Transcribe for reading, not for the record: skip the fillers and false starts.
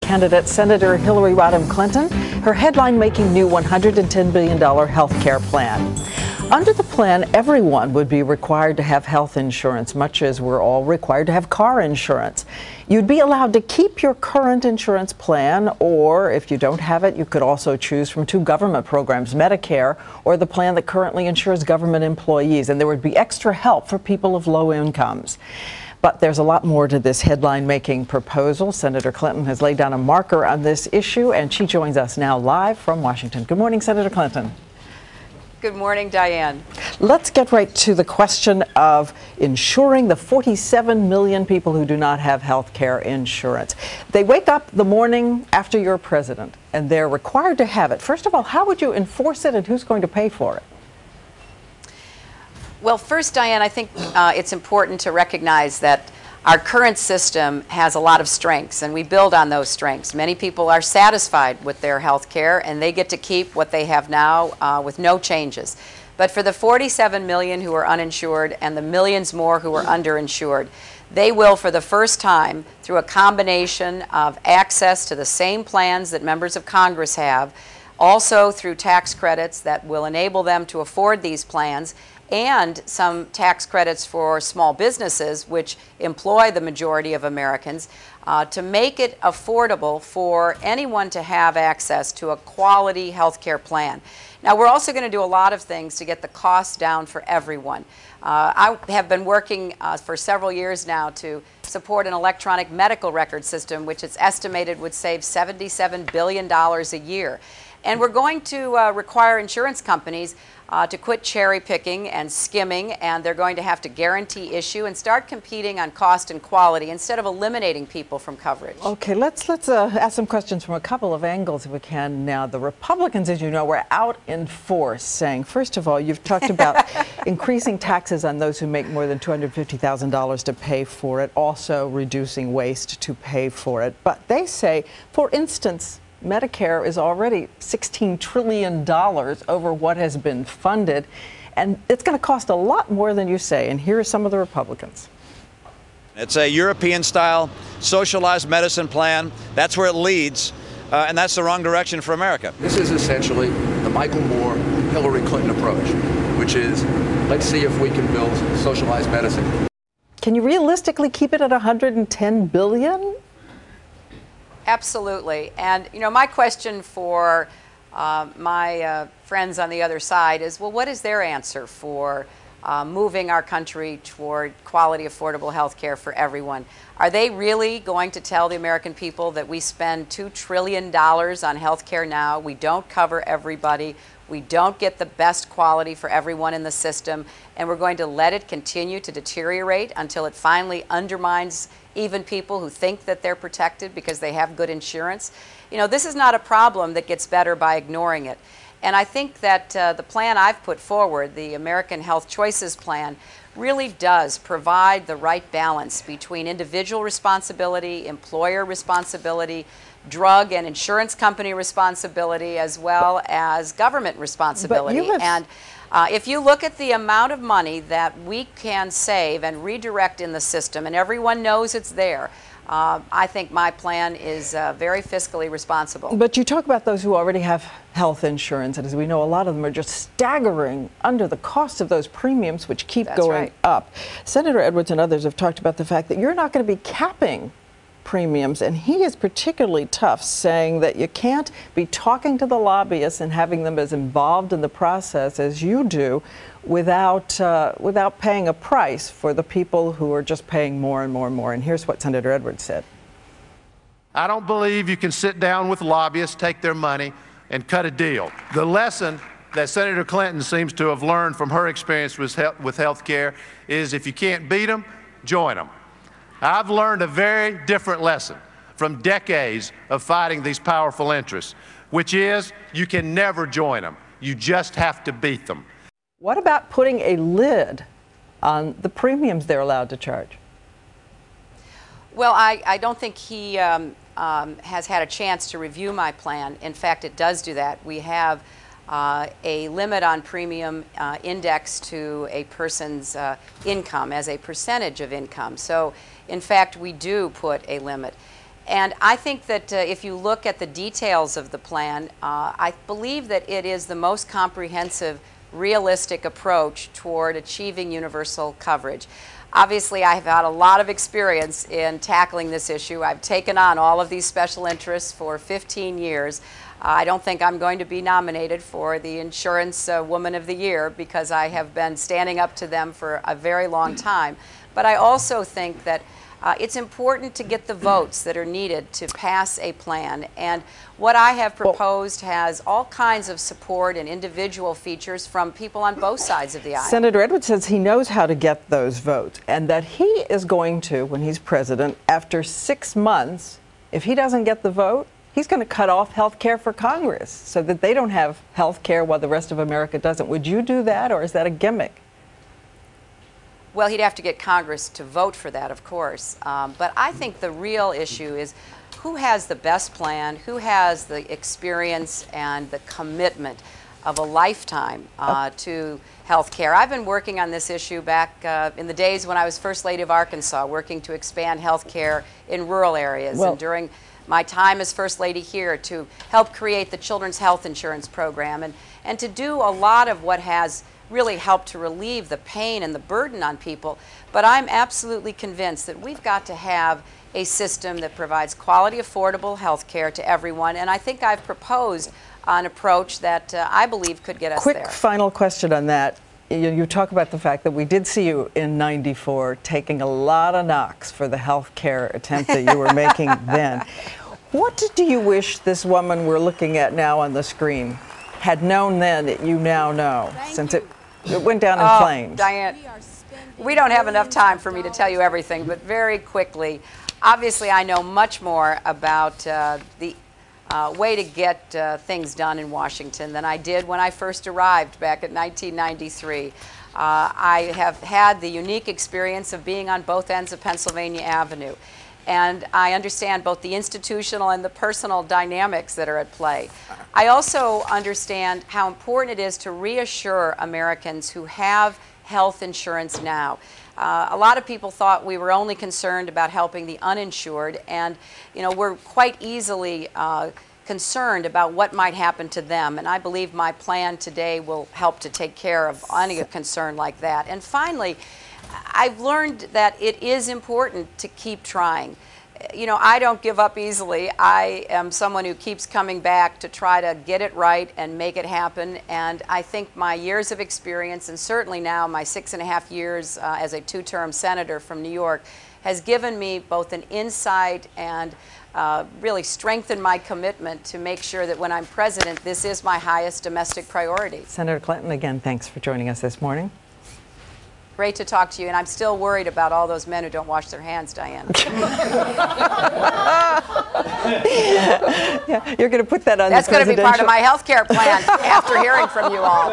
candidate Senator Hillary Rodham Clinton her headline-making new $110 billion health care plan. Under the plan, everyone would be required to have health insurance, much as we're all required to have car insurance. You'd be allowed to keep your current insurance plan, or if you don't have it, you could also choose from two government programs, Medicare or the plan that currently insures government employees, and there would be extra help for people of low incomes. But there's a lot more to this headline-making proposal. Senator Clinton has laid down a marker on this issue, and she joins us now live from Washington. Good morning, Senator Clinton. Good morning, Diane. Let's get right to the question of insuring the 47 million people who do not have health care insurance. They wake up the morning after you're president, and they're required to have it. First of all, how would you enforce it, and who's going to pay for it? Well, first, Diane, I think it's important to recognize that our current system has a lot of strengths, and we build on those strengths. Many people are satisfied with their health care, and they get to keep what they have now with no changes. But for the 47 million who are uninsured and the millions more who are underinsured, they will, for the first time, through a combination of access to the same plans that members of Congress have, also through tax credits that will enable them to afford these plans, and some tax credits for small businesses, which employ the majority of Americans, to make it affordable for anyone to have access to a quality health care plan. Now, we're also going to do a lot of things to get the cost down for everyone. I have been working for several years now to support an electronic medical record system, which it's estimated would save $77 billion a year. And we're going to require insurance companies to quit cherry picking and skimming, and they're going to have to guarantee issue and start competing on cost and quality instead of eliminating people from coverage. Okay, let's ask some questions from a couple of angles if we can now. The Republicans, as you know, were out in force saying, first of all, you've talked about increasing taxes on those who make more than $250,000 to pay for it, also reducing waste to pay for it. But they say, for instance, Medicare is already $16 trillion over what has been funded, and it's going to cost a lot more than you say. And here are some of the Republicans. It's a European-style socialized medicine plan. That's where it leads, and that's the wrong direction for America. This is essentially the Michael Moore, Hillary Clinton approach, which is, let's see if we can build socialized medicine. Can you realistically keep it at $110 billion? Absolutely. And, you know, my question for my friends on the other side is, well, what is their answer for moving our country toward quality, affordable health care for everyone? Are they really going to tell the American people that we spend $2 trillion on health care now, we don't cover everybody, we don't get the best quality for everyone in the system, and we're going to let it continue to deteriorate until it finally undermines even people who think that they're protected because they have good insurance? You know, this is not a problem that gets better by ignoring it. And I think that the plan I've put forward, the American Health Choices Plan, really does provide the right balance between individual responsibility, employer responsibility, drug and insurance company responsibility, as well as government responsibility. And if you look at the amount of money that we can save and redirect in the system, and everyone knows it's there, I think my plan is very fiscally responsible. But you talk about those who already have health insurance, and as we know, a lot of them are just staggering under the cost of those premiums, which keep going up. Senator Edwards and others have talked about the fact that you're not going to be capping premiums, and he is particularly tough, saying that you can't be talking to the lobbyists and having them as involved in the process as you do without paying a price for the people who are just paying more and more and more. And here's what Senator Edwards said. I don't believe you can sit down with lobbyists, take their money, and cut a deal. The lesson that Senator Clinton seems to have learned from her experience with health care is if you can't beat them, join them. I've learned a very different lesson from decades of fighting these powerful interests, which is you can never join them. You just have to beat them. What about putting a lid on the premiums they're allowed to charge? Well, I don't think he has had a chance to review my plan. In fact, it does do that. We have a limit on premium indexed to a person's income as a percentage of income. So, in fact, we do put a limit. And I think that if you look at the details of the plan, I believe that it is the most comprehensive, realistic approach toward achieving universal coverage. Obviously, I've had a lot of experience in tackling this issue. I've taken on all of these special interests for 15 years. I don't think I'm going to be nominated for the Insurance Woman of the Year because I have been standing up to them for a very long time. But I also think that it's important to get the votes that are needed to pass a plan. And what I have proposed has all kinds of support and individual features from people on both sides of the aisle. Senator Edwards says he knows how to get those votes and that he is going to, when he's president, after 6 months, if he doesn't get the vote, he's going to cut off health care for Congress so that they don't have health care while the rest of America doesn't. Would you do that, or is that a gimmick? Well, he'd have to get Congress to vote for that, of course. But I think the real issue is who has the best plan, who has the experience and the commitment of a lifetime to health care. I've been working on this issue back in the days when I was First Lady of Arkansas, working to expand health care in rural areas. And during my time as First Lady here to help create the Children's Health Insurance Program and to do a lot of what has really helped to relieve the pain and the burden on people. But I'm absolutely convinced that we've got to have a system that provides quality, affordable health care to everyone. And I think I've proposed an approach that I believe could get us there. Quick final question on that. You talk about the fact that we did see you in '94 taking a lot of knocks for the health care attempt that you were making then. What do you wish this woman we're looking at now on the screen had known then that you now know, since it went down in flames? Diane, we don't have enough time for me to tell you everything, but very quickly, obviously I know much more about the way to get things done in Washington than I did when I first arrived back in 1993. I have had the unique experience of being on both ends of Pennsylvania Avenue. And I understand both the institutional and the personal dynamics that are at play. I also understand how important it is to reassure Americans who have health insurance now. A lot of people thought we were only concerned about helping the uninsured, and we're quite easily concerned about what might happen to them. And I believe my plan today will help to take care of any concern like that. And finally, I've learned that it is important to keep trying. I don't give up easily. I am someone who keeps coming back to try to get it right and make it happen. And I think my years of experience, and certainly now my 6.5 years as a two-term senator from New York, has given me both an insight and really strengthened my commitment to make sure that when I'm president, this is my highest domestic priority. Senator Clinton, again, thanks for joining us this morning. Great to talk to you, and I'm still worried about all those men who don't wash their hands, Diane. Yeah, you're going to put that on That's going to be part of my health care plan after hearing from you all.